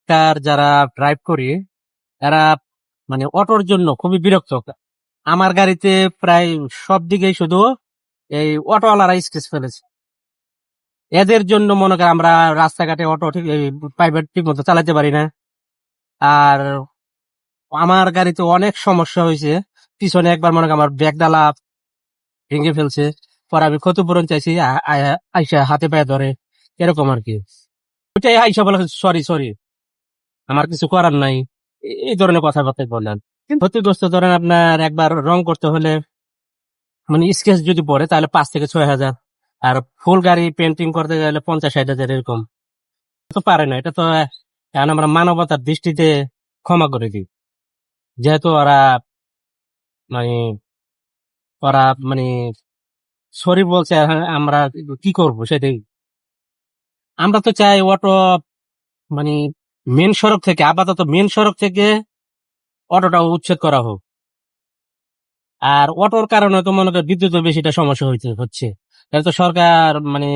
কার যারা ড্রাইভ করি এরা মানে অটোর জন্য খুবই বিরক্ত। আমার গাড়িতে প্রায় সব দিকেই শুধু এই অটোওয়ালারা স্কেচ ফেলেছে। এদের জন্য মনে করেন আমরা রাস্তাঘাটে অটো ঠিক প্রাইভেট ঠিক মতো চালাতে পারি না। আর আমার গাড়িতে অনেক সমস্যা হয়েছে। পিছনে একবার মনে করেন আমার ব্যাগ ডালা ভেঙে ফেলছে, পরে আমি ক্ষতিপূরণ চাইছি, আইসা হাতে পায়ে ধরে এরকম আর কি। ওইটাই আইসা বলে সরি সরি, আমার কিছু করার নাই, এই ধরনের কথাবার্তা বললেন। ক্ষতিগ্রস্ত ধরেন আপনার একবার রং করতে হলে মানে স্কেচ যদি পড়ে তাহলে 5 থেকে 6 হাজার, আর ফুল গাড়ি পেন্টিং করতে গেলে 50-60 হাজার এরকম। তো পারে না, এটা তো এখন আমরা মানবতার দৃষ্টিতে ক্ষমা করে দিই, যেহেতু মানে ওরা মানে সরি বলছে, আমরা কি করব সেটাই। আমরা তো চাই অটো মানে মেন সড়ক থেকে, আপাতত মেন সড়ক থেকে অটোটা উচ্ছেদ করা হোক। আর অটোর কারণে তো মনে করেন বিদ্যুতের বেশিটা সমস্যা হচ্ছে, তাহলে তো সরকার মানে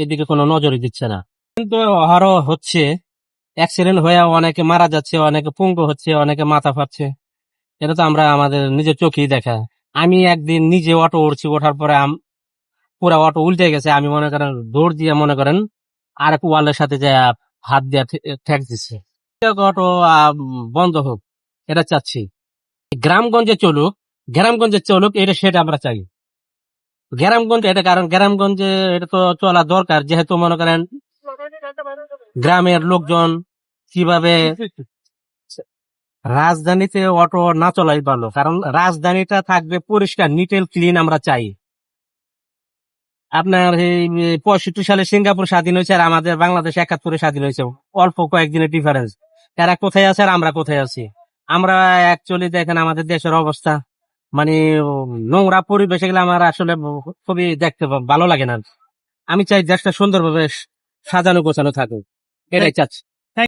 এদিকে কোনো নজরই দিচ্ছে না। কিন্তু আরো হচ্ছে, অ্যাক্সিডেন্ট হয়ে অনেকে মারা যাচ্ছে, অনেকে পঙ্গু হচ্ছে, অনেকে মাথা ফাটছে। এটা তো আমরা আমাদের নিজের চোখেই দেখা। আমি একদিন নিজে অটো উঠছি, ওঠার পরে পুরা অটো উল্টে গেছে। আমি মনে করেন দৌড় দিয়ে মনে করেন আর এক ওয়ালের সাথে যে হাত দিয়ে ঠেক দিচ্ছে। অটো বন্ধ হোক, এটা চাচ্ছি। গ্রামগঞ্জে চলুক, গ্রামগঞ্জে চলুক, এটা সেটা আমরা চাই। গ্রামগঞ্জে এটা, কারণ গ্রামগঞ্জে এটা তো চলা দরকার, যেহেতু মনে করেন গ্রামের লোকজন কিভাবে, রাজধানীতে অটো না চলাই ভালো, কারণ রাজধানীটা থাকবে পরিষ্কার, নিট এন্ড ক্লিন আমরা চাই। আপনার এই 65 সালে সিঙ্গাপুর স্বাধীন হয়েছে আর আমাদের বাংলাদেশ 71-এ স্বাধীন হয়েছে, অল্প কয়েকদিনের ডিফারেন্স। তারা কোথায় আছে আর আমরা কোথায় আছি? আমরা অ্যাকচুয়ালি দেখেন আমাদের দেশের অবস্থা, মানে নোংরা পরিবেশে গেলে আমার আসলে খুবই দেখতে ভালো লাগে না। আমি চাই দেশটা সুন্দরভাবে সাজানো গোছানো থাকুক, এটাই চাচ্ছি।